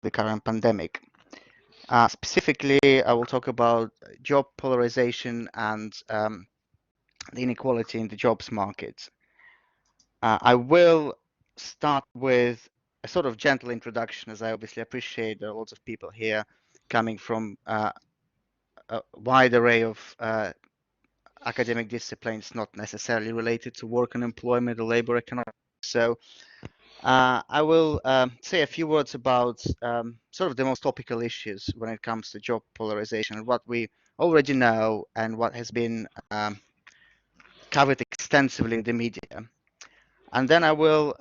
the current pandemic. Specifically, I will talk about job polarization and the inequality in the jobs market. I will start with a sort of gentle introduction, as I obviously appreciate there are lots of people here coming from a wide array of academic disciplines, not necessarily related to work and employment or labor economics. So I will say a few words about sort of the most topical issues when it comes to job polarization and what we already know and what has been covered extensively in the media. And then I will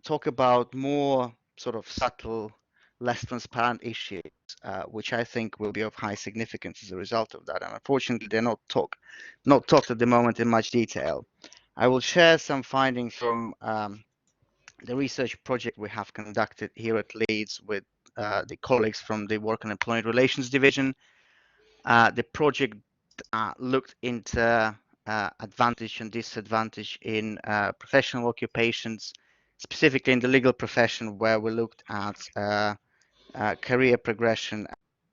talk about more sort of subtle, less transparent issues, which I think will be of high significance as a result of that. And unfortunately, they're not talked at the moment in much detail. I will share some findings from the research project we have conducted here at Leeds with the colleagues from the Work and Employment Relations Division. The project looked into advantage and disadvantage in professional occupations, specifically in the legal profession, where we looked at career progression,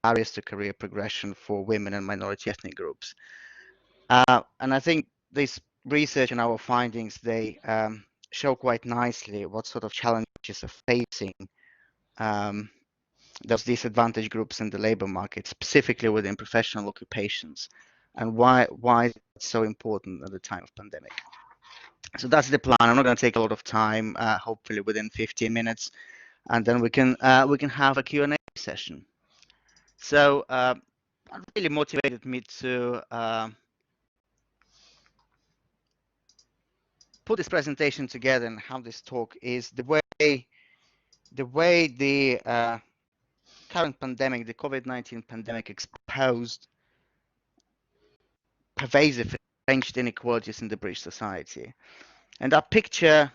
barriers to career progression for women and minority ethnic groups. And I think this research and our findings, they show quite nicely what sort of challenges are facing those disadvantaged groups in the labor market, specifically within professional occupations, and why it's so important at the time of pandemic. So that's the plan. I'm not going to take a lot of time, hopefully within 15 minutes, and then we can have a Q&A session. So what really motivated me to put this presentation together and have this talk is the way the current pandemic, the COVID-19 pandemic, exposed pervasive entrenched inequalities in the British society. And that picture,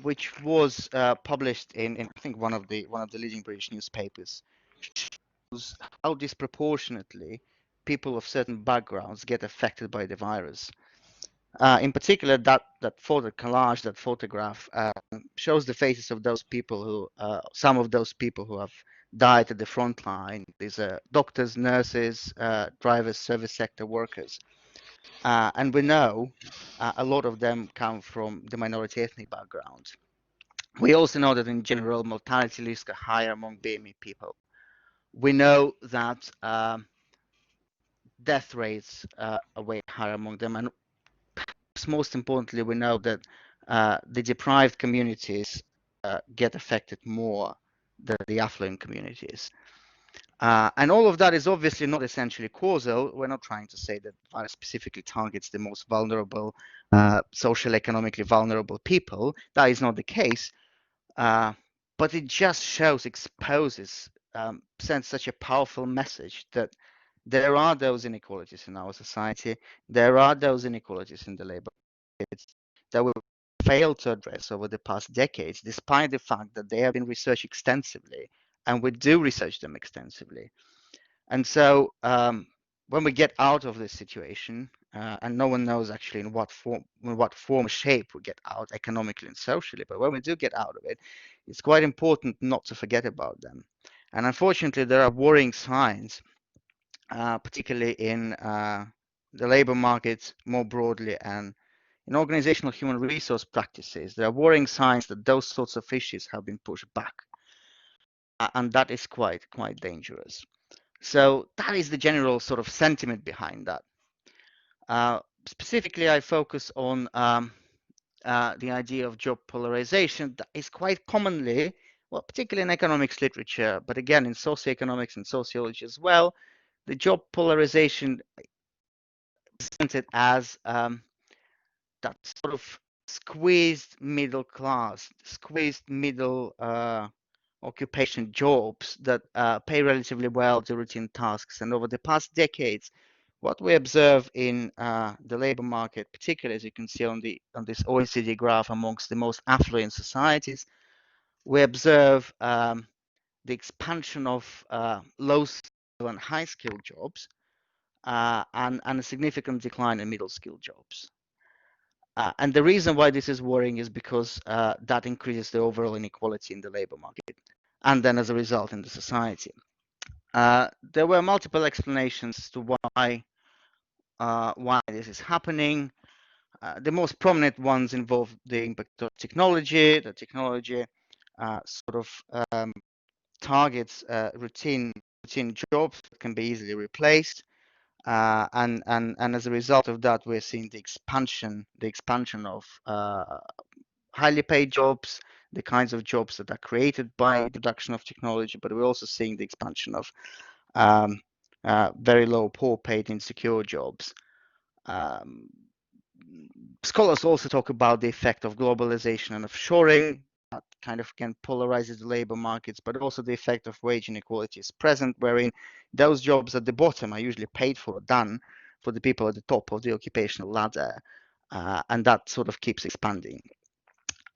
which was published in I think one of the leading British newspapers, shows how disproportionately people of certain backgrounds get affected by the virus. In particular, that photo collage, that photograph, shows the faces of those people who, some of those people who have died at the front line. These are doctors, nurses, drivers, service sector workers. And we know a lot of them come from the minority ethnic background. We also know that in general, mortality risks are higher among BME people. We know that death rates are way higher among them. And most importantly, we know that the deprived communities get affected more than the affluent communities. And all of that is obviously not essentially causal. We're not trying to say that virus specifically targets the most vulnerable, social economically vulnerable people. That is not the case. But it just exposes, sends such a powerful message that there are those inequalities in our society. There are those inequalities in the labor market that we failed to address over the past decades, despite the fact that they have been researched extensively, and we do research them extensively. And so when we get out of this situation, and no one knows actually in what form or shape we get out economically and socially, but when we do get out of it, it's quite important not to forget about them. And unfortunately, there are worrying signs, particularly in the labor market more broadly and in organizational human resource practices. There are worrying signs that those sorts of issues have been pushed back. And that is quite dangerous. So that is the general sort of sentiment behind that. Specifically, I focus on the idea of job polarization that is quite commonly, well, particularly in economics literature, but again in socioeconomics and sociology as well, the job polarization presented as that sort of squeezed middle class, squeezed middle occupation jobs that pay relatively well to routine tasks. And over the past decades, what we observe in the labor market, particularly as you can see on this OECD graph amongst the most affluent societies, we observe the expansion of low skill and high skill jobs and a significant decline in middle skill jobs. And the reason why this is worrying is because that increases the overall inequality in the labor market. and then as a result in the society. There were multiple explanations to why this is happening. The most prominent ones involve the impact of technology. The technology sort of targets routine jobs that can be easily replaced, and as a result of that, we're seeing the expansion of highly paid jobs, the kinds of jobs that are created by introduction of technology, but we're also seeing the expansion of um, very low, poor paid, insecure jobs. Um, Scholars also talk about the effect of globalization and offshoring. That kind of can polarizes the labor markets, but also the effect of wage inequality is present, wherein those jobs at the bottom are usually paid for, done for the people at the top of the occupational ladder, and that sort of keeps expanding.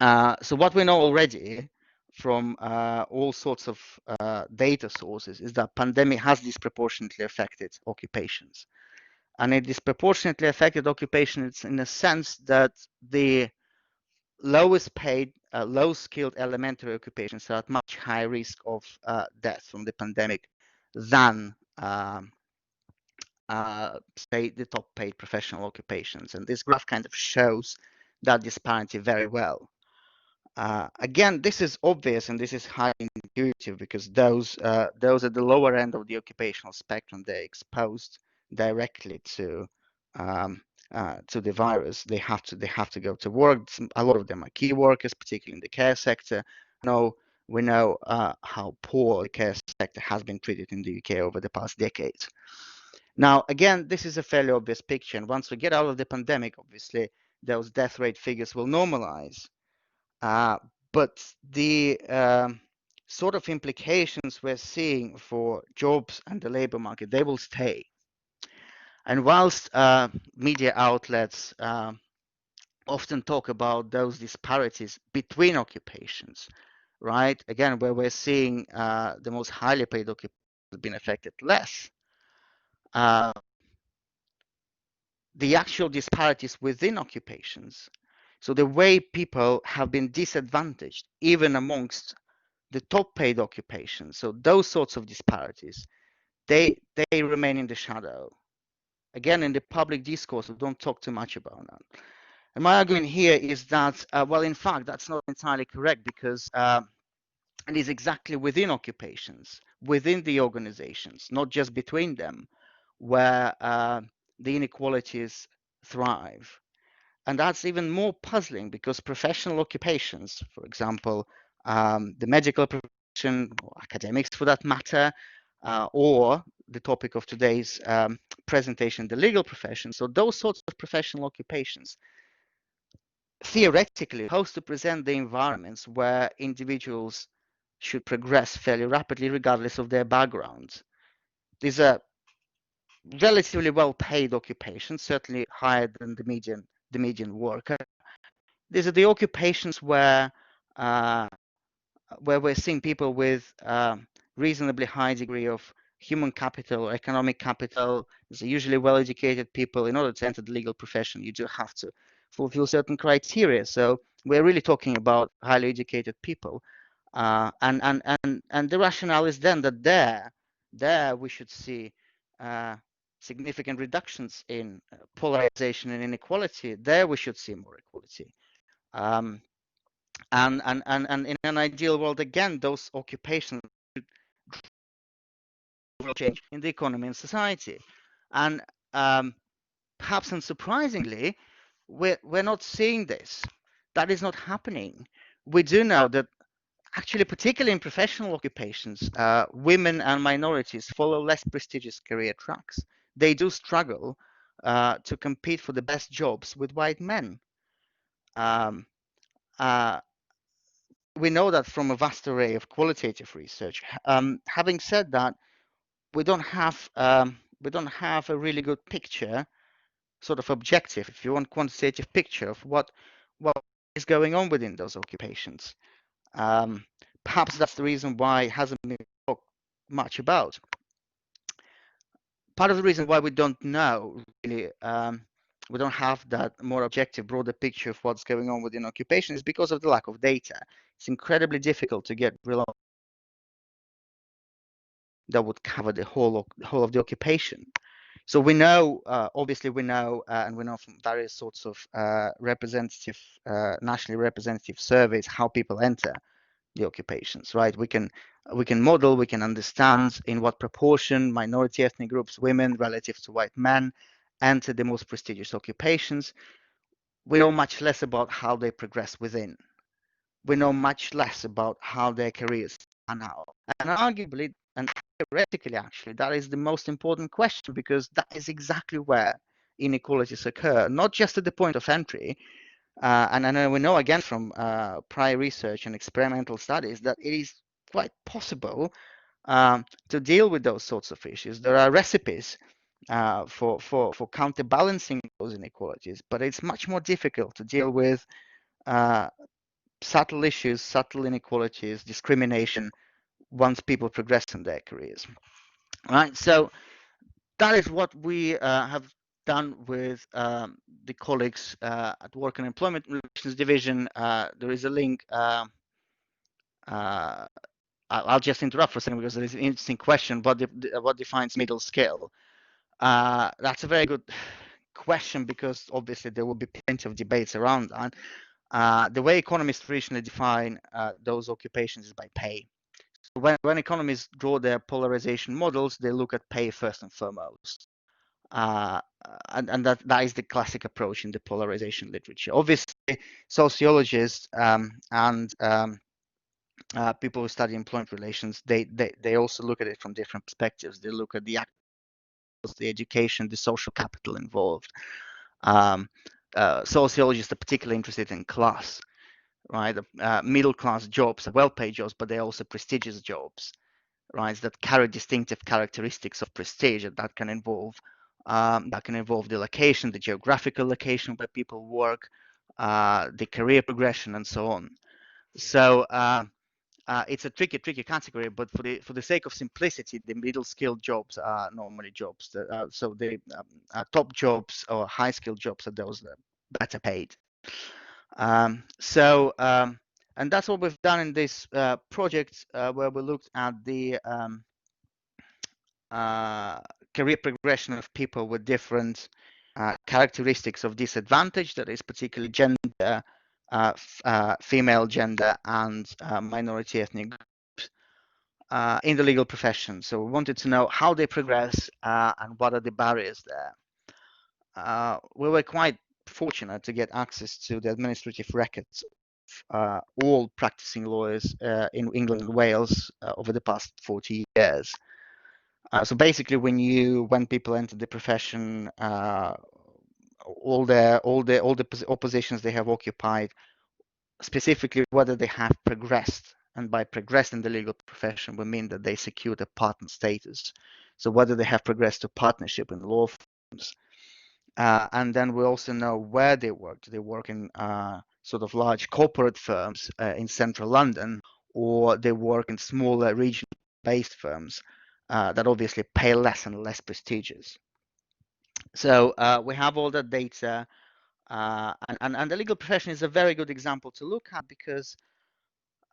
So what we know already from all sorts of data sources is that pandemic has disproportionately affected occupations. And it disproportionately affected occupations in the sense that the lowest paid, low skilled elementary occupations are at much higher risk of death from the pandemic than say the top paid professional occupations. And this graph kind of shows that disparity very well. Again, this is obvious and this is highly intuitive because those at the lower end of the occupational spectrum, they're exposed directly um, to the virus. They have to go to work. A lot of them are key workers, particularly in the care sector. No, we know how poor the care sector has been treated in the UK over the past decades. Now, again, this is a fairly obvious picture, and once we get out of the pandemic, obviously those death rate figures will normalize. Uh, but the sort of implications we're seeing for jobs and the labor market, they will stay. And whilst media outlets often talk about those disparities between occupations, right? Again, where we're seeing the most highly paid occupations have been affected less. Uh, the actual disparities within occupations, so the way people have been disadvantaged, even amongst the top paid occupations, so those sorts of disparities, they remain in the shadow. Again, in the public discourse, we don't talk too much about that. And my argument here is that, well, in fact, that's not entirely correct because it is exactly within occupations, within the organizations, not just between them, where the inequalities thrive. And that's even more puzzling because professional occupations, for example, the medical profession, or academics for that matter, or the topic of today's presentation, the legal profession. So those sorts of professional occupations theoretically supposed to present the environments where individuals should progress fairly rapidly regardless of their backgrounds. These are relatively well-paid occupations, certainly higher than the median worker. These are the occupations uh, where we're seeing people with reasonably high degree of human capital or economic capital. These are usually well-educated people. In order to enter the legal profession, you do have to fulfill certain criteria. So we're really talking about highly educated people. And the rationale is then that there we should see significant reductions in polarization and inequality. There we should see more equality. Um, and in an ideal world, again, those occupations will change in the economy and society. And perhaps unsurprisingly, we're not seeing this. That is not happening. We do know that actually, particularly in professional occupations, women and minorities follow less prestigious career tracks. They do struggle to compete for the best jobs with white men. Um, uh, we know that from a vast array of qualitative research. Having said that, we don't have a really good picture, sort of objective, if you want, quantitative picture of what is going on within those occupations. Um, Perhaps that's the reason why it hasn't been talked much about. Part of the reason why we don't know really, we don't have that more objective, broader picture of what's going on within occupation is because of the lack of data. It's incredibly difficult to get reliable that would cover the whole of the occupation. So we know, obviously, we know, and we know from various sorts of nationally representative surveys how people enter the occupations, right? We can model, we can understand in what proportion minority ethnic groups, women relative to white men, enter the most prestigious occupations. We know much less about how they progress within. We know much less about how their careers pan out. And arguably, and theoretically, actually, that is the most important question, because that is exactly where inequalities occur, not just at the point of entry. And we know again from prior research and experimental studies that it is quite possible to deal with those sorts of issues. There are recipes for counterbalancing those inequalities, but it's much more difficult to deal with uh, subtle issues, subtle inequalities, discrimination once people progress in their careers. Right. So that is what we have done with the colleagues at Work and Employment Relations Division. There is a link. Uh, I'll just interrupt for a second because there is an interesting question. What defines middle scale? That's a very good question, because obviously there will be plenty of debates around that. The way economists traditionally define those occupations is by pay. So when economists draw their polarization models, they look at pay first and foremost. Uh, and that is the classic approach in the polarization literature. Obviously, sociologists and people who study employment relations, they also look at it from different perspectives. They look at the education, the social capital involved. Um, Sociologists are particularly interested in class, right? Middle class jobs are well-paid jobs, but they're also prestigious jobs, right? That carry distinctive characteristics of prestige, and that can involve the location, the geographical location where people work, the career progression, and so on. So it's a tricky category, but for the sake of simplicity, the middle skilled jobs are normally jobs so the top jobs or high skilled jobs are those that are better paid. And that's what we've done in this project, where we looked at the uh, career progression of people with different characteristics of disadvantage, that is particularly gender, female gender, and minority ethnic groups in the legal profession. So we wanted to know how they progress and what are the barriers there. We were quite fortunate to get access to the administrative records of all practicing lawyers in England and Wales over the past 40 years. So basically, when people enter the profession, all the positions they have occupied, specifically whether they have progressed, and by progressed in the legal profession, we mean that they secured a partner status. So whether they have progressed to partnership in law firms, and then we also know where they work. Do they work in sort of large corporate firms in central London, or they work in smaller region-based firms that obviously pay less and less prestigious. So we have all that data, and the legal profession is a very good example to look at, because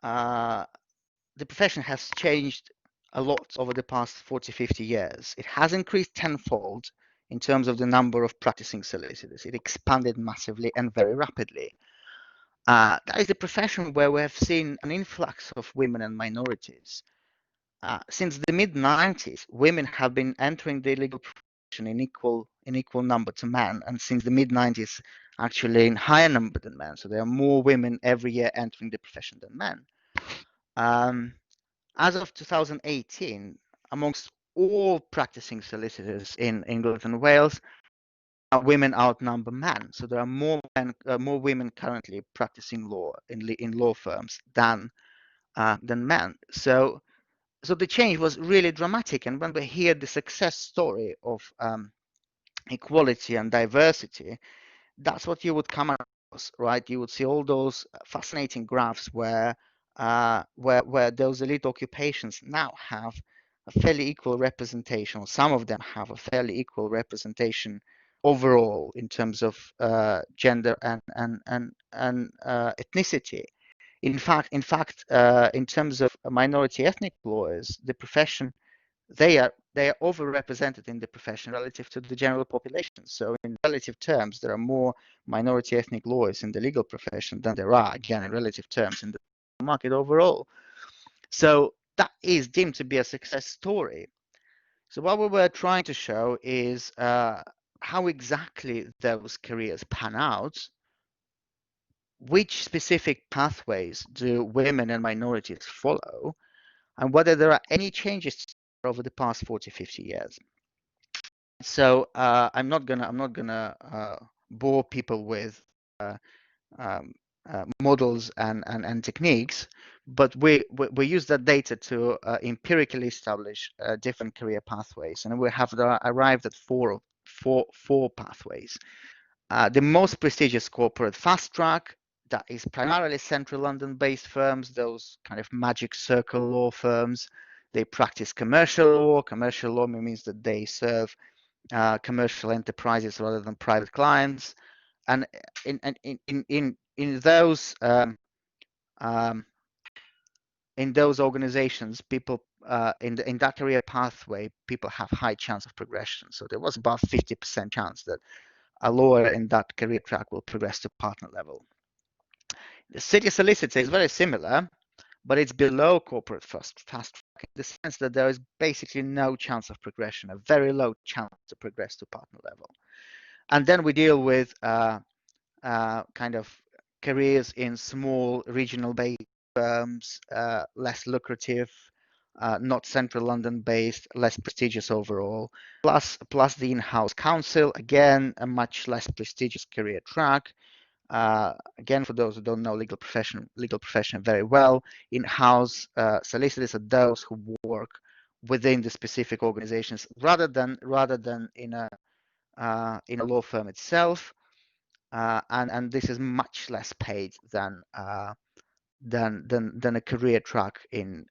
the profession has changed a lot over the past 40, 50 years. It has increased tenfold in terms of the number of practicing solicitors. It expanded massively and very rapidly. That is the profession where we have seen an influx of women and minorities. Since the mid 90s, women have been entering the legal profession in equal number to men, and since the mid 90s, actually in higher number than men. So there are more women every year entering the profession than men. As of 2018, amongst all practicing solicitors in England and Wales, women outnumber men. So there are more women currently practicing law in law firms than men. So the change was really dramatic. And when we hear the success story of equality and diversity, that's what you would come across, right? You would see all those fascinating graphs where those elite occupations now have a fairly equal representation. Some of them have a fairly equal representation overall in terms of gender and ethnicity. In fact, in terms of minority ethnic lawyers, the profession they are overrepresented in the profession relative to the general population. So in relative terms, there are more minority ethnic lawyers in the legal profession than there are, again, in relative terms, in the market overall. So that is deemed to be a success story. So what we were trying to show is how exactly those careers pan out, which specific pathways do women and minorities follow, and whether there are any changes over the past 40, 50 years. So I'm not gonna bore people with uh, um, models and techniques, but we use that data to empirically establish different career pathways, and we have arrived at four pathways. The most prestigious corporate fast track, that is primarily central London based firms, those kind of magic circle law firms. They practice commercial law. Commercial law means that they serve commercial enterprises rather than private clients. And in those in those organizations, people in that career pathway, people have high chance of progression. So there was about 50% chance that a lawyer in that career track will progress to partner level. The city solicitor is very similar, but it's below corporate fast track in the sense that there is basically no chance of progression, a very low chance to progress to partner level. And then we deal with kind of careers in small regional based firms, less lucrative, not central London based, less prestigious overall. Plus the in-house counsel, again, a much less prestigious career track. Again, for those who don't know legal profession very well, in-house solicitors are those who work within the specific organizations rather than in a law firm itself. And this is much less paid than a career track in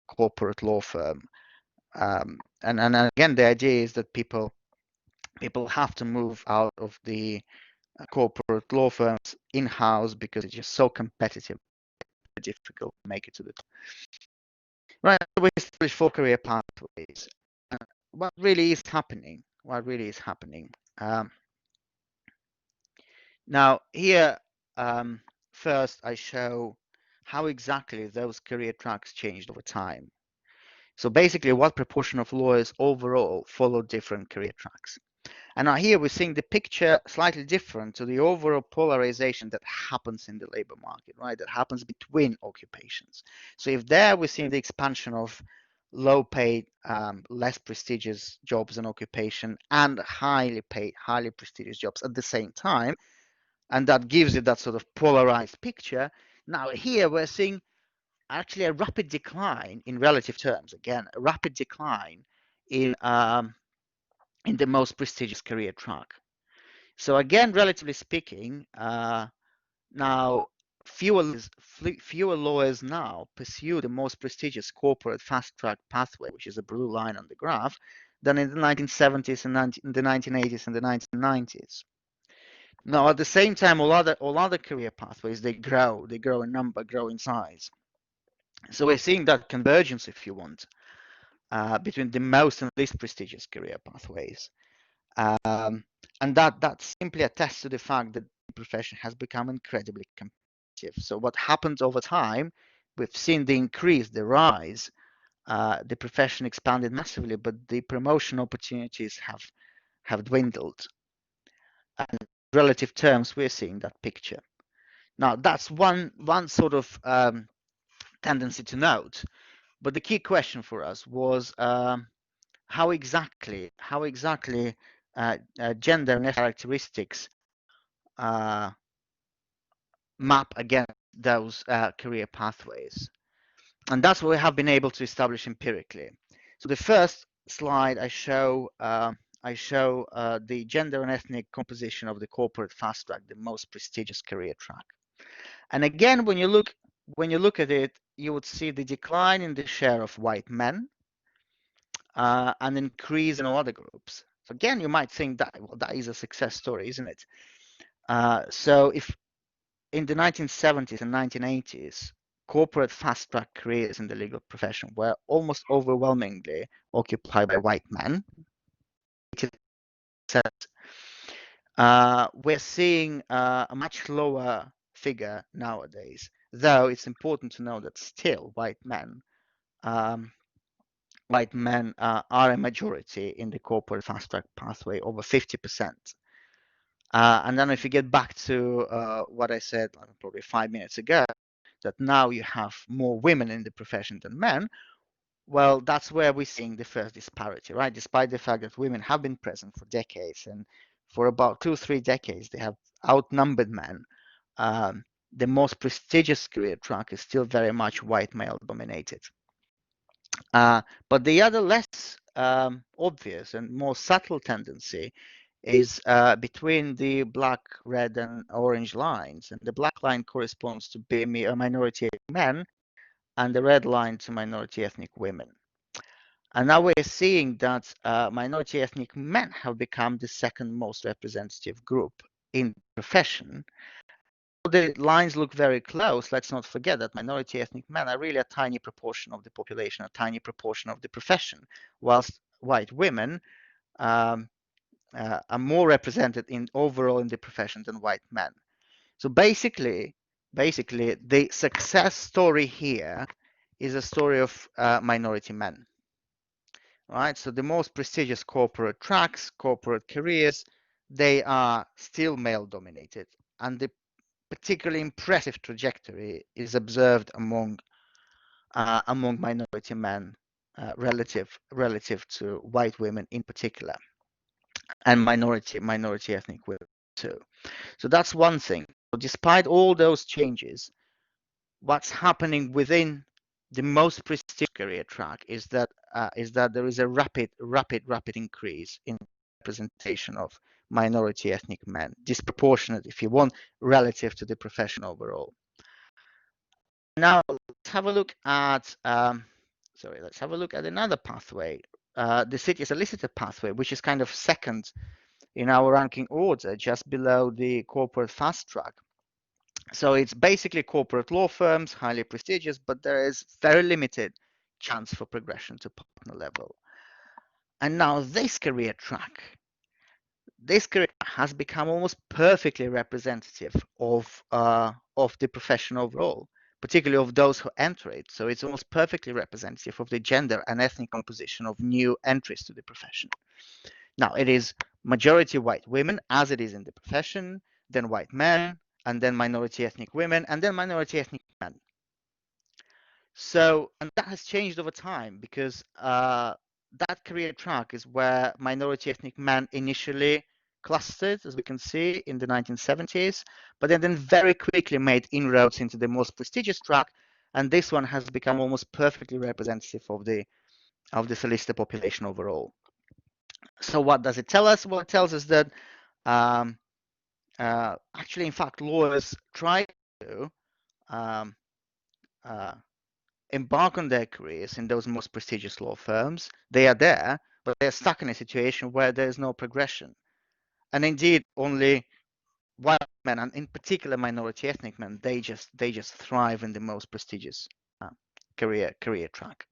corporate law firm. And again, the idea is that people have to move out of the corporate law firms in-house because it's just so competitive, difficult to make it to the top. Right, so we established four career pathways. What really is happening? Um, Now here, first I show how exactly those career tracks changed over time. So basically, what proportion of lawyers overall follow different career tracks. And now here we're seeing the picture slightly different to the overall polarization that happens in the labor market, right? That happens between occupations. So if there we're seeing the expansion of low paid, less prestigious jobs and occupation and highly paid, highly prestigious jobs at the same time, and that gives you that sort of polarized picture. Now here we're seeing actually a rapid decline in relative terms. Again, a rapid decline in the most prestigious career track. So again, relatively speaking, now fewer lawyers now pursue the most prestigious corporate fast track pathway, which is a blue line on the graph, than in the 1970s and in the 1980s and the 1990s. Now, at the same time, all other career pathways they grow in number, grow in size. So we're seeing that convergence, if you want, between the most and least prestigious career pathways, and that simply attests to the fact that the profession has become incredibly competitive. So what happens over time? We've seen the rise. The profession expanded massively, but the promotion opportunities have dwindled. And in relative terms, we're seeing that picture. Now, that's one sort of tendency to note. But the key question for us was how exactly gender and characteristics map against those career pathways. And that's what we have been able to establish empirically. So the first slide I show the gender and ethnic composition of the corporate fast track, the most prestigious career track. And again, when you look at it, you would see the decline in the share of white men and increase in all other groups. So again, you might think that that is a success story, isn't it? So if in the 1970s and 1980s, corporate fast-track careers in the legal profession were almost overwhelmingly occupied by white men. We're seeing a much lower figure nowadays, though it's important to know that still um, white men are a majority in the corporate fast-track pathway, over 50%. And then if you get back to what I said probably 5 minutes ago, that now you have more women in the profession than men, well, that's where we're seeing the first disparity, right? Despite the fact that women have been present for decades, and for about 2 or 3 decades, they have outnumbered men. Um, the most prestigious career track is still very much white male dominated. But the other less obvious and more subtle tendency is between the black, red, and orange lines. And the black line corresponds to being a minority men, and the red line to minority ethnic women. And now we're seeing that minority ethnic men have become the second most representative group in the profession. The lines look very close. Let's not forget that minority ethnic men are really a tiny proportion of the population, a tiny proportion of the profession, whilst white women um, are more represented in overall in the profession than white men. So basically, the success story here is a story of minority men. Right, so the most prestigious corporate tracks, corporate careers, they are still male dominated, and the particularly impressive trajectory is observed among minority men relative to white women in particular, and minority ethnic women too. So that's one thing. So despite all those changes, what's happening within the most prestigious career track is that there is a rapid increase in representation of minority ethnic men, disproportionate, if you want, relative to the profession overall. Now let's have a look at another pathway, the city solicitor pathway, which is kind of second in our ranking order, just below the corporate fast track. So it's basically corporate law firms, highly prestigious, but there is very limited chance for progression to partner level. And now this career track has become almost perfectly representative of the profession overall, particularly of those who enter it. So it's almost perfectly representative of the gender and ethnic composition of new entries to the profession. Now it is majority white women, as it is in the profession, then white men, and then minority ethnic women, and then minority ethnic men. So, and that has changed over time because that career track is where minority ethnic men initially clustered, as we can see, in the 1970s, but then very quickly made inroads into the most prestigious track, and this one has become almost perfectly representative of the solicitor population overall. So what does it tell us? Well, it tells us that actually, in fact, lawyers try to um, uh, embark on their careers in those most prestigious law firms. They are there, but they're stuck in a situation where there is no progression. And indeed, only white men, and in particular minority ethnic men, they just thrive in the most prestigious career track.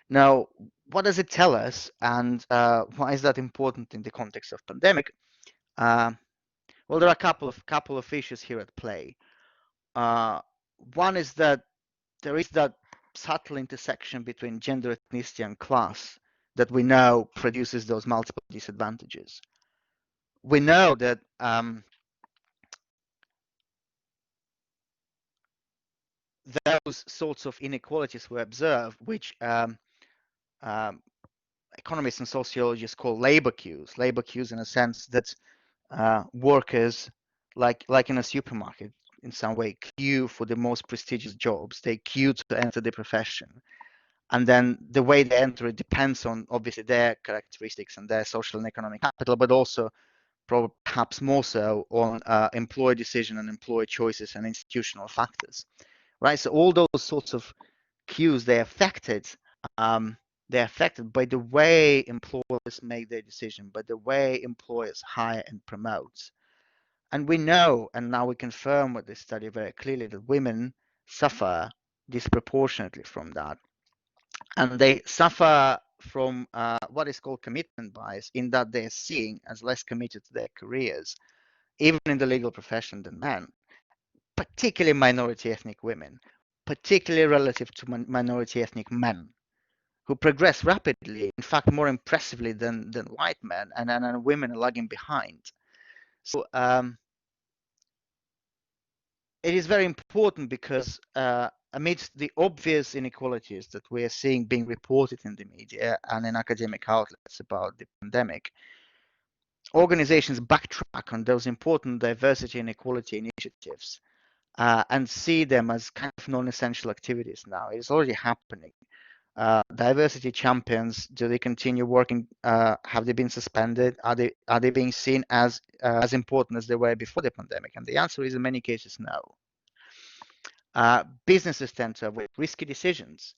Now, what does it tell us, and why is that important in the context of pandemic? Well, there are a couple of issues here at play. One is that there is that subtle intersection between gender, ethnicity, and class that we know produces those multiple disadvantages. We know that those sorts of inequalities were observed, which economists and sociologists call labor queues. Labor queues, in a sense that workers, like in a supermarket, in some way queue for the most prestigious jobs. They queue to enter the profession. And then the way they enter it depends on obviously their characteristics and their social and economic capital, but also perhaps more so on employer decision and employer choices and institutional factors, right? So all those sorts of cues, they're affected by the way employers make their decision, by the way employers hire and promote. And we know, and now we confirm with this study very clearly, that women suffer disproportionately from that. And they suffer from what is called commitment bias, in that they're seen as less committed to their careers, even in the legal profession, than men, particularly minority ethnic women, particularly relative to minority ethnic men, who progress rapidly, in fact, more impressively than white men, and women are lagging behind. So it is very important because amidst the obvious inequalities that we are seeing being reported in the media and in academic outlets about the pandemic, organizations backtrack on those important diversity and equality initiatives and see them as kind of non-essential activities now. It's already happening. Diversity champions, do they continue working? Have they been suspended? Are they being seen as important as they were before the pandemic? And the answer is in many cases no. Businesses tend to avoid risky decisions,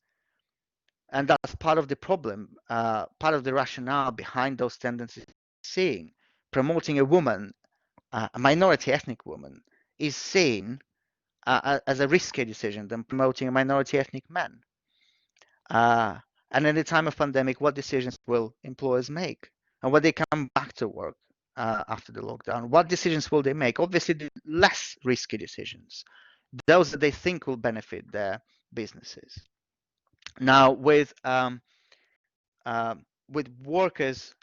and that's part of the problem. Part of the rationale behind those tendencies, seeing promoting a woman, a minority ethnic woman, is seen as a risky decision than promoting a minority ethnic man. And in the time of pandemic, what decisions will employers make? And when they come back to work after the lockdown, what decisions will they make? Obviously, the less risky decisions, those that they think will benefit their businesses. Now, with workers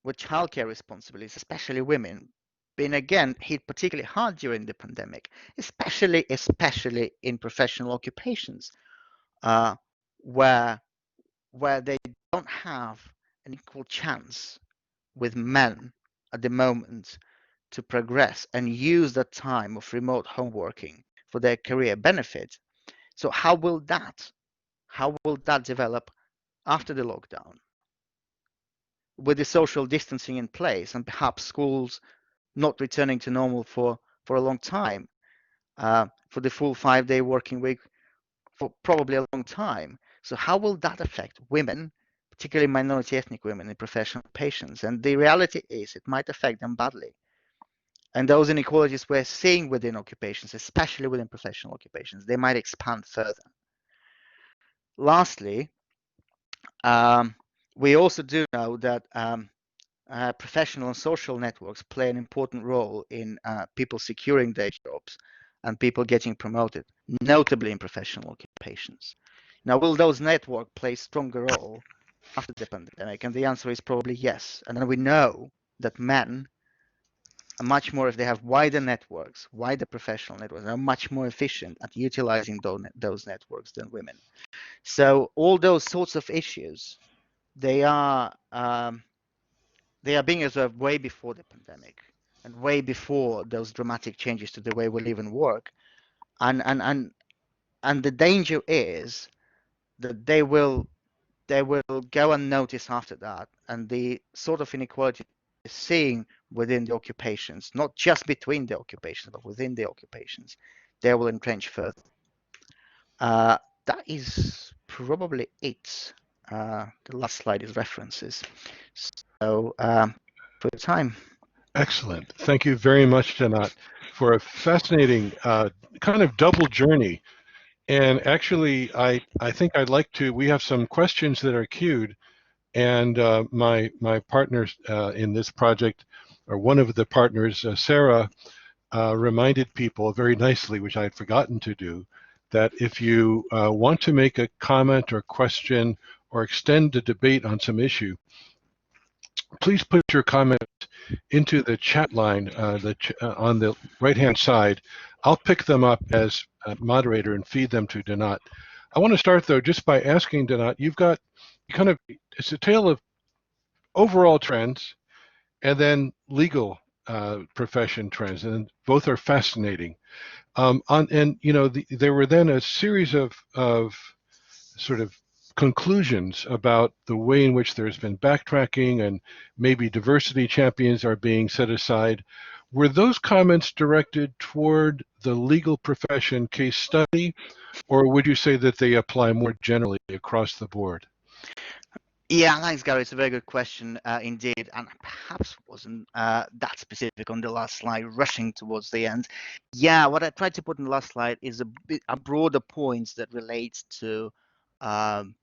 with childcare responsibilities, especially women, being again hit particularly hard during the pandemic, especially in professional occupations, where they don't have an equal chance with men at the moment to progress and use that time of remote home working for their career benefit. So how will that develop after the lockdown, with the social distancing in place and perhaps schools not returning to normal for a long time, for the full 5-day working week for probably a long time? So how will that affect women, particularly minority ethnic women in professional occupations? And the reality is it might affect them badly. And those inequalities we're seeing within occupations, especially within professional occupations, they might expand further. Lastly, we also do know that professional and social networks play an important role in people securing their jobs and people getting promoted, notably in professional occupations. Now, will those networks play a stronger role after the pandemic? And the answer is probably yes. And then we know that men are much more, if they have wider networks, wider professional networks, are much more efficient at utilizing those networks than women. So all those sorts of issues, they are being observed way before the pandemic and way before those dramatic changes to the way we live and work. And the danger is that they will go unnoticed after that, and the sort of inequality seeing within the occupations, not just between the occupations, but within the occupations, they will entrench further. That is probably it. The last slide is references. So for the time. Excellent. Thank you very much, Danat, for a fascinating kind of double journey. And actually, I think I'd like to, we have some questions that are queued, and my partners in this project, or one of the partners, Sarah, reminded people very nicely, which I had forgotten to do, that if you want to make a comment or question or extend the debate on some issue, please put your comment into the chat line on the right-hand side. I'll pick them up as a moderator and feed them to Danat. I want to start, though, just by asking Danat, you've got kind of, it's a tale of overall trends and then legal profession trends, and both are fascinating. And, you know, there were then a series of sort of conclusions about the way in which there's been backtracking and maybe diversity champions are being set aside. Were those comments directed toward the legal profession case study, or would you say that they apply more generally across the board? Yeah, thanks, Gary. It's a very good question indeed, and perhaps wasn't that specific on the last slide, rushing towards the end. Yeah, what I tried to put in the last slide is a broader points that relates to, um,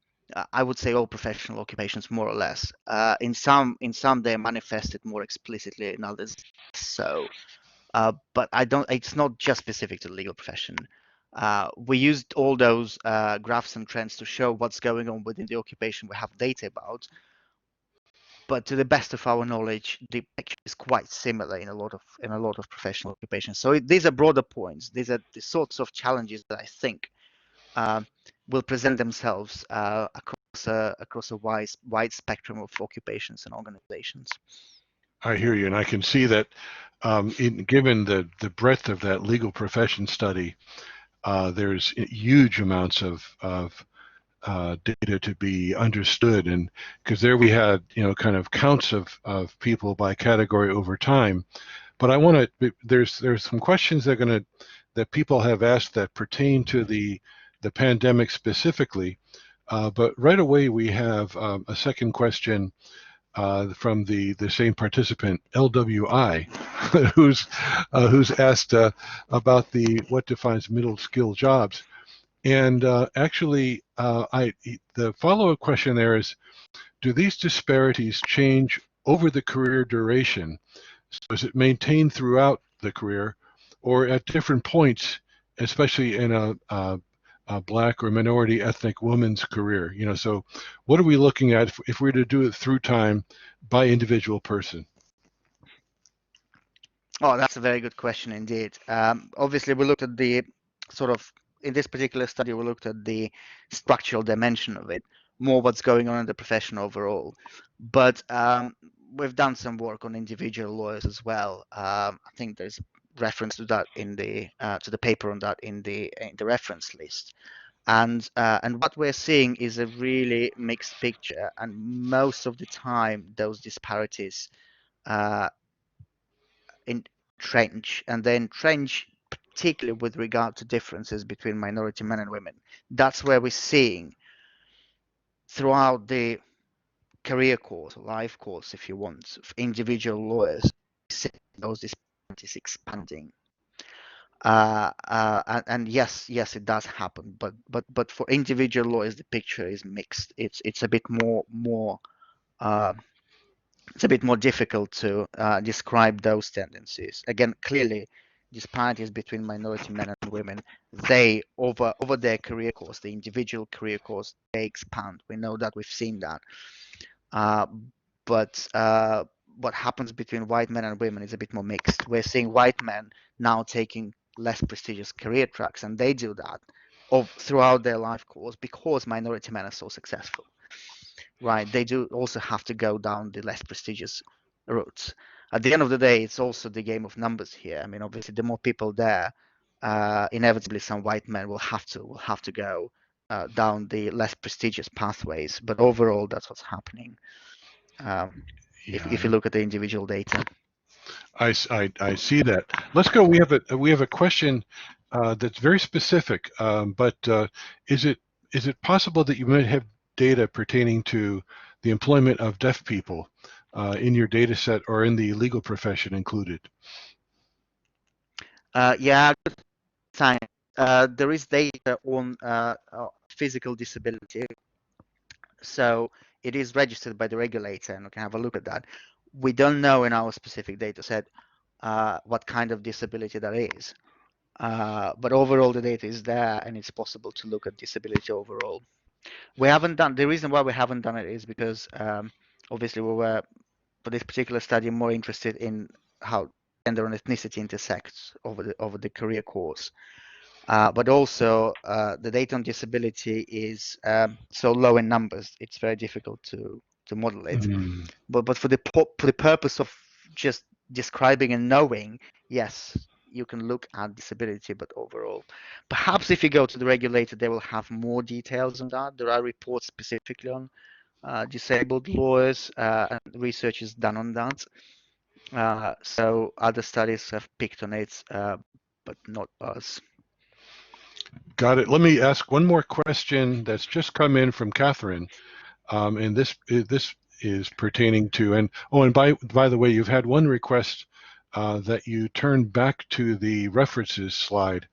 I would say, all professional occupations, more or less. In some, they're manifested more explicitly, in others, so. But I don't. It's not just specific to the legal profession. We used all those graphs and trends to show what's going on within the occupation we have data about. But to the best of our knowledge, the picture is quite similar in a lot of professional occupations. So these are broader points. These are the sorts of challenges that I think uh, will present themselves across a wide spectrum of occupations and organizations. I hear you, and I can see that given the breadth of that legal profession study, there's huge amounts of data to be understood, and because there we had kind of counts of people by category over time. But I want to there's some questions that people have asked that pertain to the pandemic specifically. But right away we have a second question from the same participant, LWI, who's asked about what defines middle skill jobs. And actually, the follow-up question there is, do these disparities change over the career duration? So is it maintained throughout the career, or at different points, especially in a Black or minority ethnic woman's career? So what are we looking at if we were to do it through time by individual person? Oh, that's a very good question indeed. Obviously, we looked at the sort of, in this particular study, we looked at the structural dimension of it, more what's going on in the profession overall. But we've done some work on individual lawyers as well. I think there's reference to that in the paper on that in the reference list. And what we're seeing is a really mixed picture, and most of the time, those disparities uh, entrench, and they entrench particularly with regard to differences between minority men and women. That's where we're seeing throughout the career course, life course, if you want, of individual lawyers, those disparities expanding. And yes, it does happen, but for individual lawyers, the picture is mixed. It's a bit more uh, it's a bit more difficult to describe those tendencies. Again, clearly, disparities between minority men and women, they over their career course, the individual career course, they expand. We know that, we've seen that. Uh, but what happens between white men and women is a bit more mixed. We're seeing white men now taking less prestigious career tracks, and they do that throughout their life course because minority men are so successful. Right, they do also have to go down the less prestigious routes. At the end of the day, it's also the game of numbers here. I mean, obviously, the more people there, inevitably some white men will have to go down the less prestigious pathways. But overall, that's what's happening. If Yeah, you look at the individual data. I see that. Let's go. We have a question that's very specific, but is it possible that you might have data pertaining to the employment of deaf people in your data set or in the legal profession included? Yeah, good sign. There is data on physical disability, so it is registered by the regulator, and we can have a look at that. We don't know in our specific data set what kind of disability that is. But overall, the data is there, and it's possible to look at disability overall. We haven't done, the reason why we haven't done it is because obviously we were, for this particular study, more interested in how gender and ethnicity intersects over the career course. But also, the data on disability is so low in numbers, it's very difficult to model it. Mm. But for the purpose of just describing and knowing, yes, you can look at disability, but overall, perhaps if you go to the regulator, they will have more details on that. There are reports specifically on disabled lawyers, and research is done on that. So other studies have picked on it, but not us. Got it. Let me ask one more question that's just come in from Catherine. And this is pertaining to, and oh, and by the way, you've had one request that you turn back to the references slide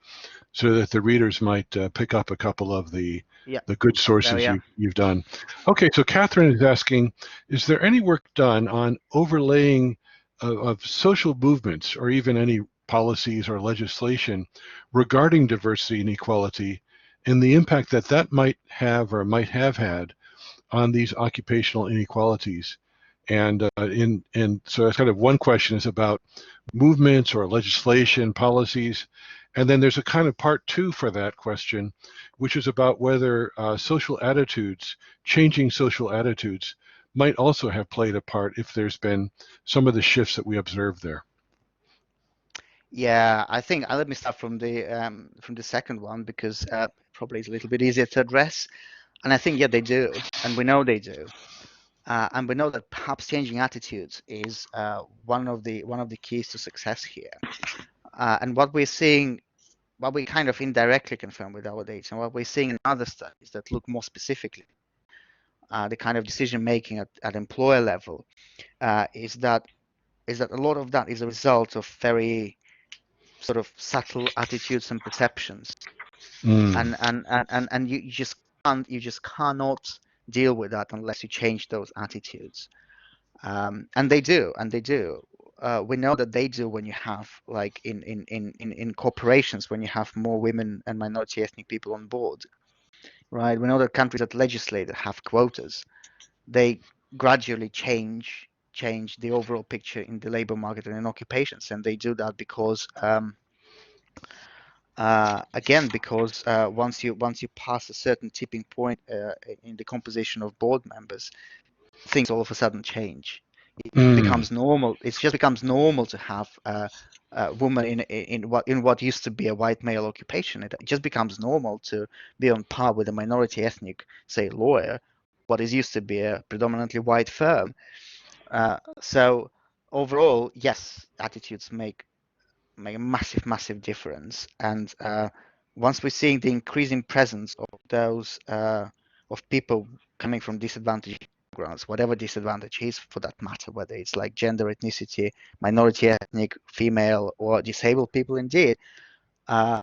so that the readers might pick up a couple of the Yeah, good there sources we are. you've done. Okay, so Catherine is asking, is there any work done on overlaying of social movements or even any policies or legislation regarding diversity and equality and the impact that that might have or might have had on these occupational inequalities? And so that's kind of one question is about movements or legislation, policies. And then there's a kind of part two for that question, which is about whether social attitudes, changing social attitudes, might also have played a part if there's been some of the shifts that we observed there. Yeah, I think let me start from the second one because probably it's a little bit easier to address. And I think yeah, they do, and we know they do. And we know that perhaps changing attitudes is one of the keys to success here. And what we're seeing, what we kind of indirectly confirm with our data, and what we're seeing in other studies that look more specifically the kind of decision making at employer level, is that a lot of that is a result of very sort of subtle attitudes and perceptions, Mm, and you just cannot deal with that unless you change those attitudes. And they do, and they do. We know that they do when you have like in corporations when you have more women and minority ethnic people on board, right? We know that countries that legislate that have quotas, they gradually change the overall picture in the labor market and in occupations, and they do that because again because once you pass a certain tipping point in the composition of board members, things all of a sudden change. It mm, becomes normal. It just becomes normal to have a woman in what used to be a white male occupation. It just becomes normal to be on par with a minority ethnic, say, lawyer, what is used to be a predominantly white firm. So overall, yes, attitudes make a massive, massive difference. And once we're seeing the increasing presence of those of people coming from disadvantaged backgrounds, whatever disadvantage is for that matter, whether it's like gender, ethnicity, minority ethnic, female, or disabled people, indeed, uh,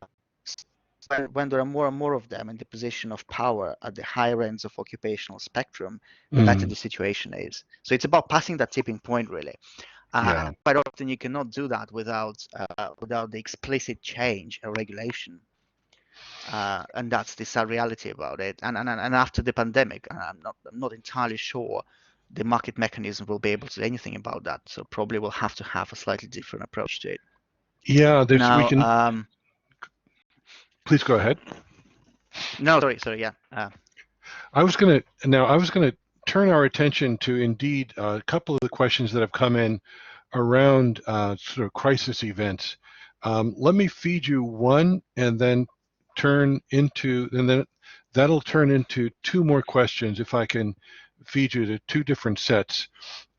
when there are more and more of them in the position of power at the higher ends of occupational spectrum, the better mm, the situation is. So it's about passing that tipping point, really. yeah. Quite often you cannot do that without the explicit change or regulation, and that's the sad reality about it. And after the pandemic, I'm not entirely sure the market mechanism will be able to do anything about that. So probably we'll have to have a slightly different approach to it. Yeah, there's, we Now, can, please go ahead. no, sorry, yeah. I was gonna turn our attention to indeed a couple of the questions that have come in around sort of crisis events. Let me feed you one and then and then that'll turn into two more questions if I can feed you to two different sets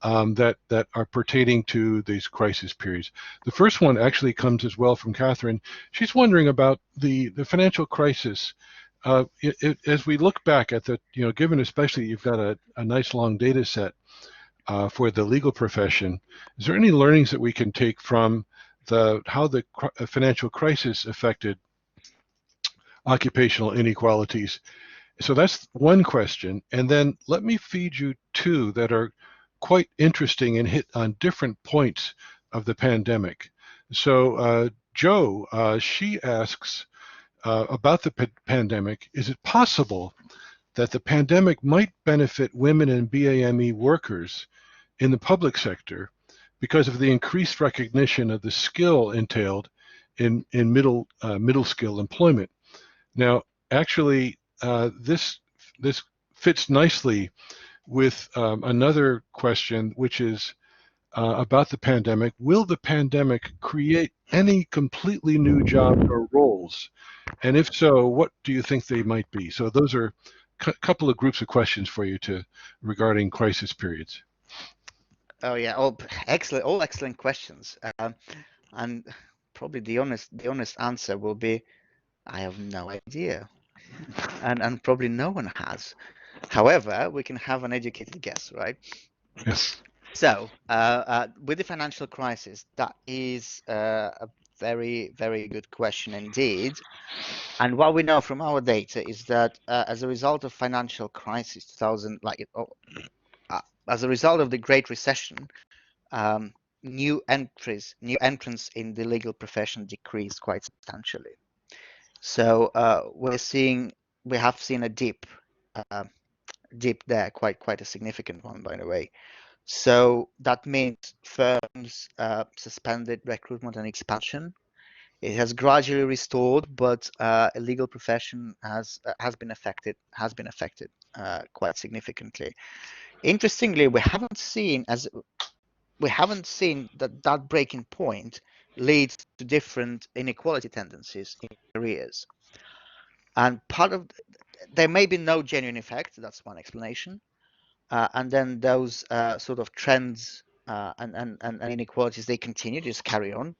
that are pertaining to these crisis periods. The first one actually comes as well from Catherine. She's wondering about the financial crisis. As we look back at the, given especially you've got a nice long data set for the legal profession, is there any learnings that we can take from how the financial crisis affected occupational inequalities? So that's one question. And then let me feed you two that are quite interesting and hit on different points of the pandemic. So Joe, she asks about the pandemic, is it possible that the pandemic might benefit women and BAME workers in the public sector because of the increased recognition of the skill entailed in middle skill employment? Now, actually, this fits nicely with another question, which is about the pandemic. Will the pandemic create any completely new jobs or roles? And if so, what do you think they might be? So those are a couple of groups of questions for you to regarding crisis periods. Oh yeah, all excellent questions. And probably the honest answer will be I have no idea, and probably no one has. However, we can have an educated guess, right? Yes. So, with the financial crisis, that is a very, very good question indeed. And what we know from our data is that as a result of financial crisis, 2000, as a result of the Great Recession, um, new entrants in the legal profession decreased quite substantially. So we have seen a uh, dip there, quite a significant one, by the way. So that means firms suspended recruitment and expansion. It has gradually restored, but legal profession has been affected quite significantly. Interestingly, we haven't seen that breaking point leads to different inequality tendencies in careers. And part of there may be no genuine effect. That's one explanation. And then those sort of trends and inequalities, they continue, just carry on.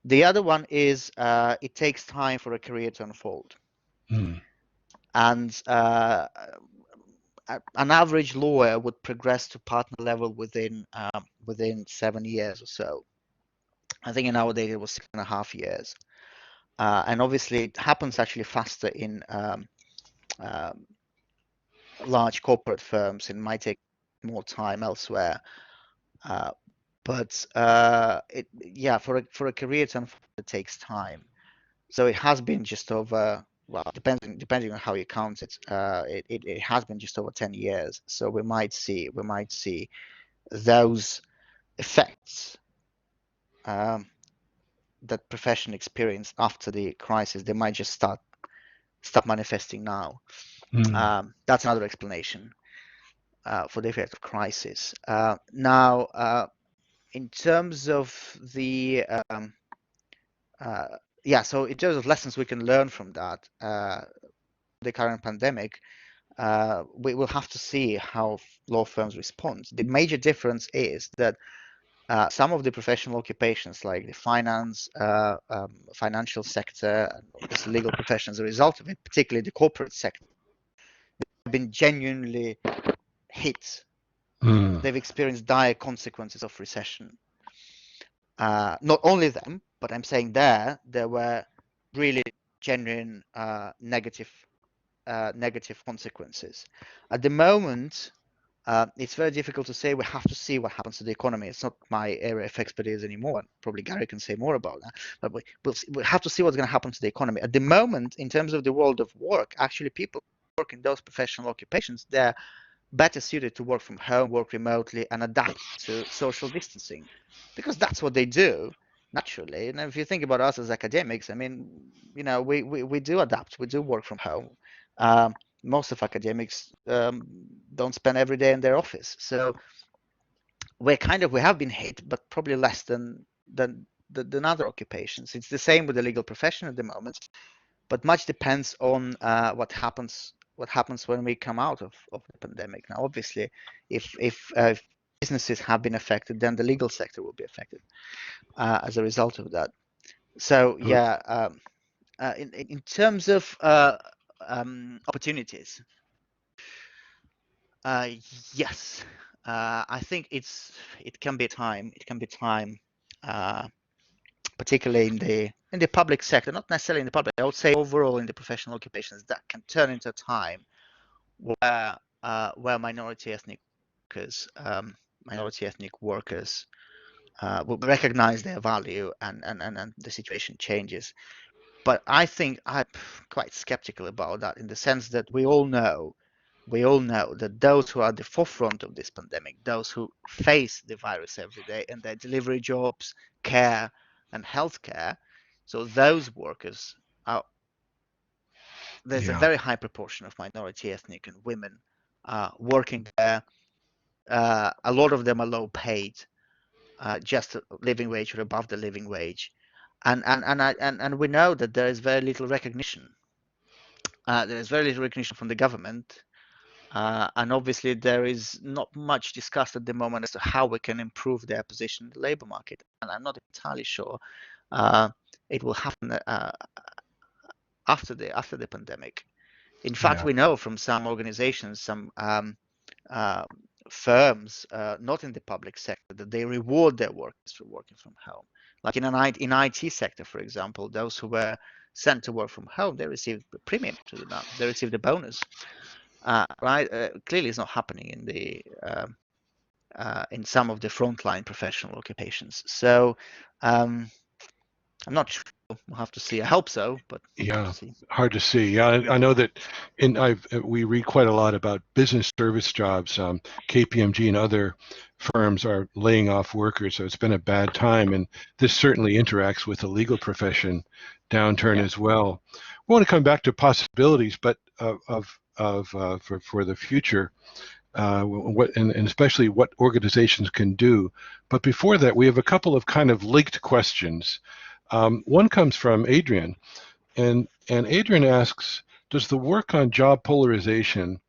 The other one is it takes time for a career to unfold. Mm. And an average lawyer would progress to partner level within 7 years or so. I think in our data it was 6.5 years. And obviously it happens actually faster in um, large corporate firms. It might take more time elsewhere. Uh, but yeah, for a career to unfold, it takes time. So it has been just over, well, depending on how you count it, it has been just over 10 years. So we might see those effects um, that profession experienced after the crisis. They might just start manifesting now. Mm. That's another explanation for the effect of crisis. Now, in terms of the uh, yeah, so in terms of lessons we can learn from that, the current pandemic, we will have to see how law firms respond. The major difference is that some of the professional occupations, like the financial sector, and obviously legal profession as a result of it, particularly the corporate sector, have been genuinely hit. Mm. They've experienced dire consequences of recession. Not only them, but I'm saying there were really genuine negative consequences. At the moment, it's very difficult to say. We have to see what happens to the economy. It's not my area of expertise anymore. Probably Gary can say more about that. But we'll have to see what's going to happen to the economy. At the moment, in terms of the world of work, actually, people who work in those professional occupations, they're better suited to work from home, work remotely, and adapt to social distancing, because that's what they do naturally. And if you think about us as academics, I mean, we do adapt, we do work from home. Most of academics don't spend every day in their office, so we have been hit, but probably less than other occupations. It's the same with the legal profession at the moment, but much depends on what happens when we come out of the pandemic. Now, obviously, if businesses have been affected, then the legal sector will be affected as a result of that. So yeah, in terms of opportunities, uh, yes, I think it can be time. It can be time. Uh, Particularly in the public sector, not necessarily in the public, I would say overall in the professional occupations, that can turn into a time where minority ethnic workers will recognize their value, and the situation changes. But I think I'm quite skeptical about that, in the sense that we all know that those who are at the forefront of this pandemic, those who face the virus every day in their delivery jobs, care, and healthcare, so those workers are there's a Yeah. very high proportion of minority ethnic and women working there. A lot of them are low paid, just a living wage or above the living wage, and we know that there is very little recognition. There is very little recognition from the government, and obviously there is not much discussed at the moment as to how we can improve their position in the labour market. And I'm not entirely sure uh, it will happen after the pandemic. In fact, we know from some organizations, some firms, not in the public sector, that they reward their workers for working from home. Like in IT sector, for example, those who were sent to work from home, they received a premium to do that. They received a bonus. Right? Clearly, it's not happening in some of the frontline professional occupations. So I'm not sure. We'll have to see. I hope so, but we'll have to see. Hard to see. Yeah, I know that we read quite a lot about business service jobs. KPMG and other firms are laying off workers, so it's been a bad time, and this certainly interacts with the legal profession downturn as well. We want to come back to possibilities, but for the future. And especially what organizations can do. But before that, we have a couple of kind of linked questions. One comes from Adrian, and Adrian asks, does the work on job polarization,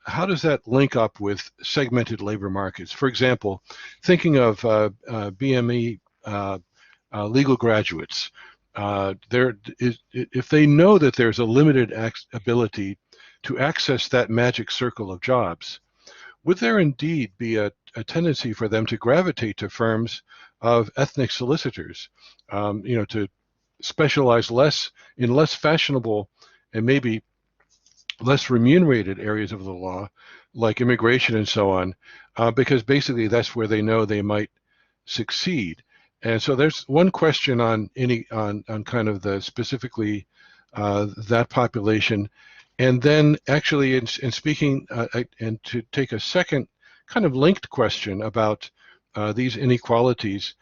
how does that link up with segmented labor markets? For example, thinking of BME legal graduates, if they know that there's a limited ability to access that magic circle of jobs, would there indeed be a tendency for them to gravitate to firms of ethnic solicitors, to specialize in less fashionable and maybe less remunerated areas of the law, like immigration and so on, because basically that's where they know they might succeed. And so there's one question on kind of the specifically that population. And then actually in speaking, and to take a second kind of linked question about these inequalities,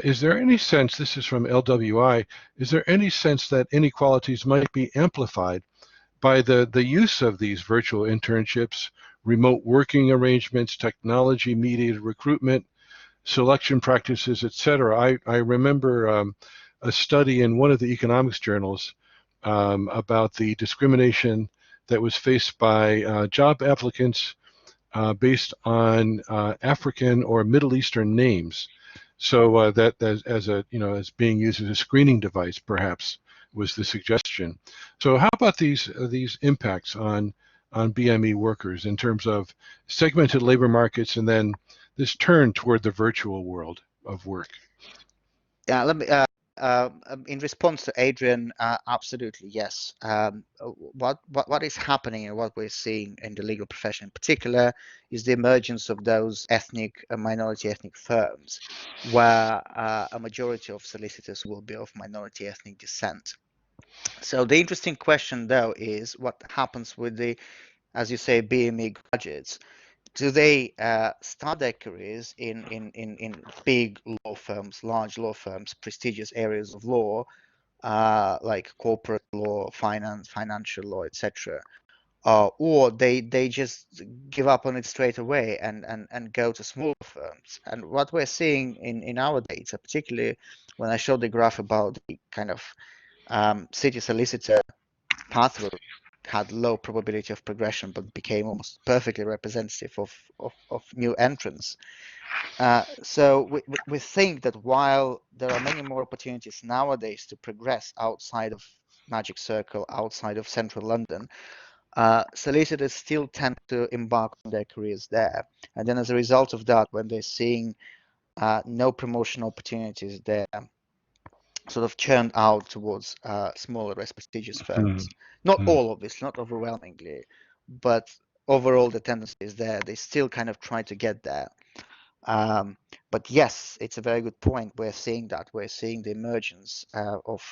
is there any sense, this is from LWI, is there any sense that inequalities might be amplified by the use of these virtual internships, remote working arrangements, technology mediated recruitment, selection practices, etc.? I remember a study in one of the economics journals about the discrimination that was faced by job applicants based on African or Middle Eastern names. So that as being used as a screening device, perhaps, was the suggestion. So how about these impacts on BME workers in terms of segmented labor markets and then this turn toward the virtual world of work? Yeah, let me. In response to Adrian, absolutely yes. What is happening and what we're seeing in the legal profession in particular is the emergence of those minority ethnic firms, where a majority of solicitors will be of minority ethnic descent. So the interesting question, though, is what happens with the, as you say, BME graduates. Do they start their careers in big law firms, large law firms, prestigious areas of law, like corporate law, financial law, etc., or they just give up on it straight away and go to smaller firms? And what we're seeing in our data, particularly when I showed the graph about the kind of city solicitor pathway, had low probability of progression but became almost perfectly representative of new entrants. So we think that while there are many more opportunities nowadays to progress outside of Magic Circle, outside of central London, solicitors still tend to embark on their careers there. And then as a result of that, when they're seeing no promotion opportunities there, sort of churned out towards smaller, less prestigious firms. Not all, obviously, not overwhelmingly, but overall the tendency is there. They still kind of try to get there. But yes, it's a very good point. We're seeing that. We're seeing the emergence of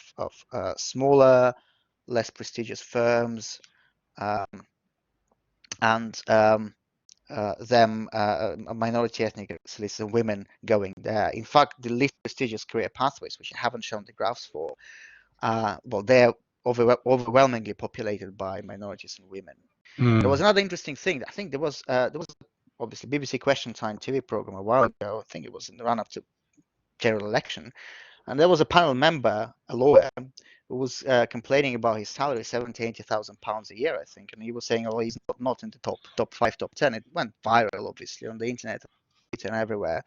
smaller, less prestigious firms, and minority ethnic solicitors, women going there. In fact, the least prestigious career pathways, which I haven't shown the graphs for, well, they're overwhelmingly populated by minorities and women. There was another interesting thing. I think there was obviously BBC Question Time TV program a while ago. I think it was in the run-up to general election, and there was a panel member, a lawyer, who was complaining about his salary, 70,000, 80,000 pounds a year, I think, and he was saying, "Oh, he's not in the top 5, top 10." It went viral, obviously, on the internet and everywhere.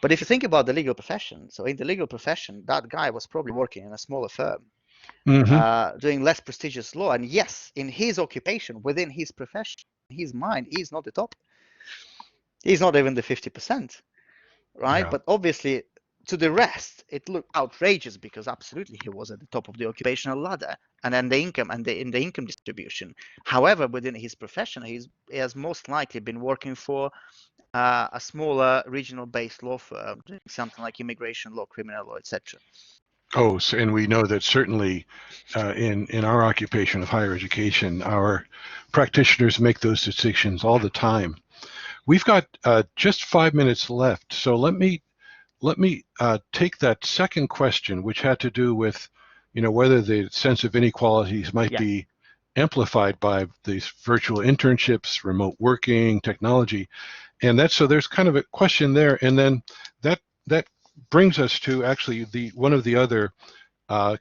But if you think about the legal profession, so in the legal profession, that guy was probably working in a smaller firm. doing less prestigious law. And yes, in his occupation, within his profession, his mind, he's not the top. He's not even the 50%, right? Yeah. But obviously, to the rest, it looked outrageous because absolutely he was at the top of the occupational ladder, and then the income and in the income distribution. However, within his profession, he has most likely been working for a smaller regional-based law firm, doing something like immigration law, criminal law, etc. Oh, so, and we know that certainly in our occupation of higher education, our practitioners make those distinctions all the time. We've got just 5 minutes left, so let me take that second question, which had to do with, whether the sense of inequalities might Yeah. be amplified by these virtual internships, remote working, technology, and that's so. There's kind of a question there, and then that brings us to actually one of the other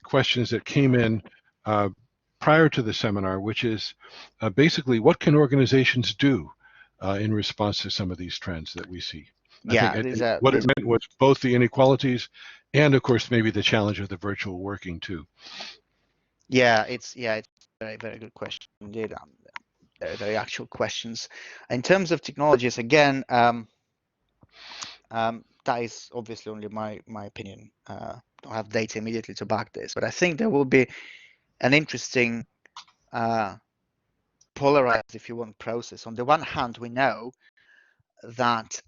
questions that came in prior to the seminar, which is basically what can organizations do in response to some of these trends that we see. I think what it meant was both the inequalities and, of course, maybe the challenge of the virtual working too. Yeah, it's a very, very good question indeed. Very, very actual questions. In terms of technologies, again, that is obviously only my opinion. Don't have data immediately to back this, but I think there will be an interesting polarized, if you want, process. On the one hand, we know that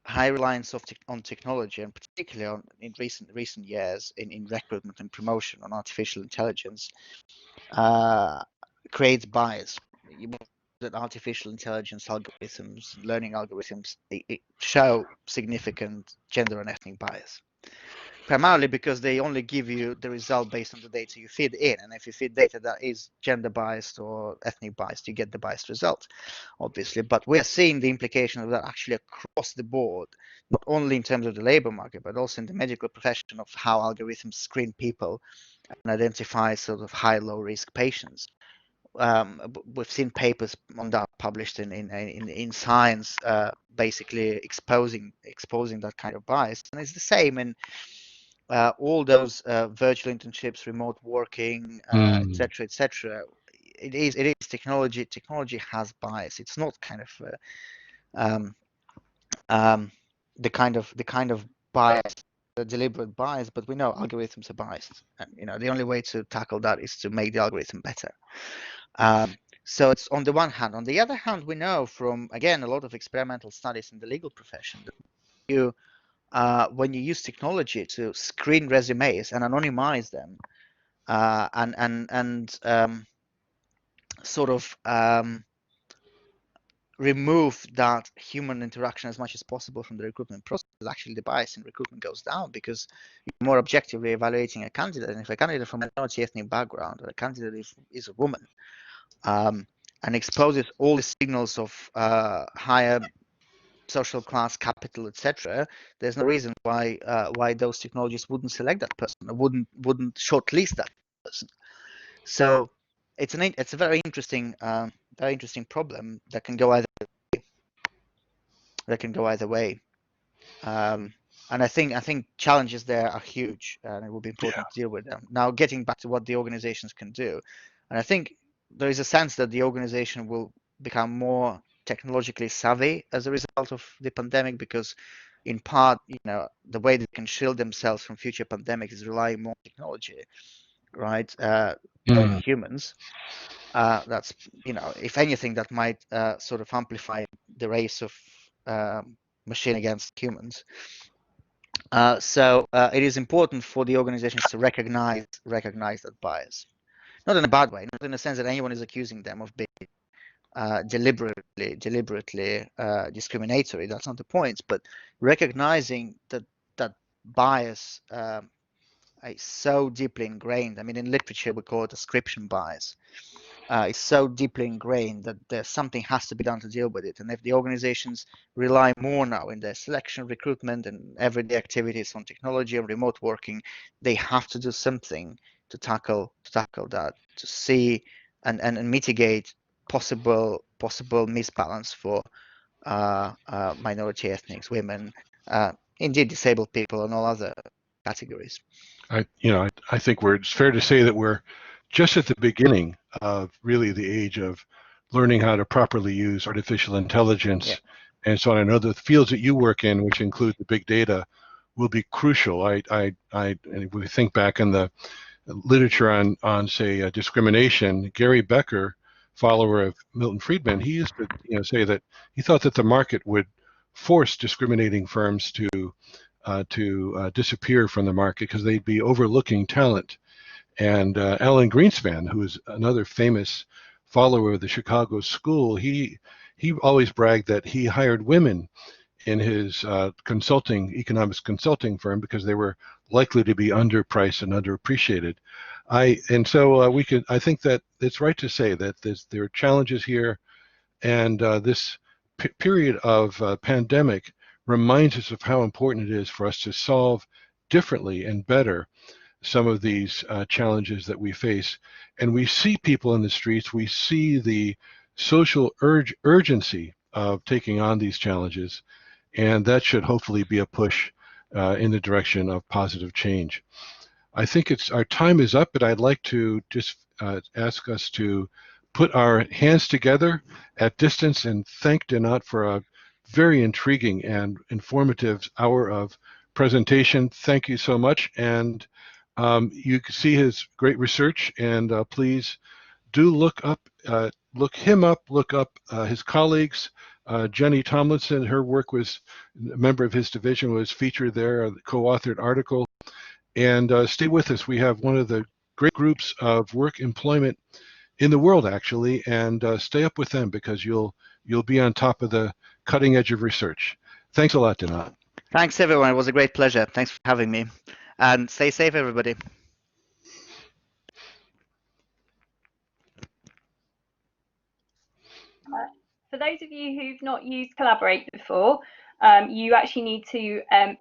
high reliance on technology, and particularly in recent years in recruitment and promotion on artificial intelligence, creates bias. That artificial intelligence algorithms, learning algorithms, it show significant gender and ethnic bias. Primarily because they only give you the result based on the data you feed in. And if you feed data that is gender biased or ethnic biased, you get the biased result, obviously. But we're seeing the implication of that actually across the board, not only in terms of the labor market, but also in the medical profession of how algorithms screen people and identify sort of high, low risk patients. We've seen papers on that published in Science, basically exposing that kind of bias. And it's the same in all those virtual internships, remote working, etc., etc. It is technology. Technology has bias. It's not kind of the kind of bias, the deliberate bias, but we know algorithms are biased, and the only way to tackle that is to make the algorithm better. So it's on the one hand. On the other hand, we know from, again, a lot of experimental studies in the legal profession that when you use technology to screen resumes and anonymize them, and sort of remove that human interaction as much as possible from the recruitment process, actually the bias in recruitment goes down because you're more objectively evaluating a candidate. And if a candidate from a minority ethnic background or a candidate is a woman, and exposes all the signals of higher social class, capital, etc., there's no reason why those technologies wouldn't select that person or wouldn't shortlist that person. So it's a very interesting problem that can go either way. And I think challenges there are huge, and it will be important to deal with them. Now, getting back to what the organizations can do, and I think there is a sense that the organization will become more technologically savvy as a result of the pandemic, because in part, the way they can shield themselves from future pandemics is relying more on technology, right? Than humans. That's, if anything, that might sort of amplify the race of machine against humans. So it is important for the organizations to recognize that bias, not in a bad way, not in the sense that anyone is accusing them of being deliberately discriminatory. That's not the point, but recognizing that bias is so deeply ingrained. I mean, in literature we call it ascription bias. It's so deeply ingrained that there's something has to be done to deal with it. And if the organizations rely more now in their selection, recruitment, and everyday activities on technology and remote working, they have to do something to tackle that, to see and mitigate possible misbalance for minority ethnics, women, indeed disabled people, and all other categories. I think it's fair to say that we're just at the beginning of really the age of learning how to properly use artificial intelligence. Yeah. And so on. I know the fields that you work in, which include the big data, will be crucial. And if we think back in the literature on say discrimination, Gary Becker, follower of Milton Friedman, he used to say that he thought that the market would force discriminating firms to disappear from the market because they'd be overlooking talent. And Alan Greenspan, who is another famous follower of the Chicago School, he always bragged that he hired women in his economics consulting firm because they were likely to be underpriced and underappreciated. I think that it's right to say that there are challenges here, and this period of pandemic reminds us of how important it is for us to solve differently and better some of these challenges that we face. And we see people in the streets, we see the social urgency of taking on these challenges, and that should hopefully be a push in the direction of positive change. I think our time is up, but I'd like to just ask us to put our hands together at distance and thank Danat for a very intriguing and informative hour of presentation. Thank you so much. And you can see his great research, and please do look him up, look up his colleagues. Jenny Tomlinson, her work was, a member of his division was featured there, a co-authored article. And stay with us. We have one of the great groups of work employment in the world, actually, and stay up with them because you'll be on top of the cutting edge of research. Thanks a lot, Danat. Thanks, everyone. It was a great pleasure. Thanks for having me. And stay safe, everybody. For those of you who've not used Collaborate before, you actually need to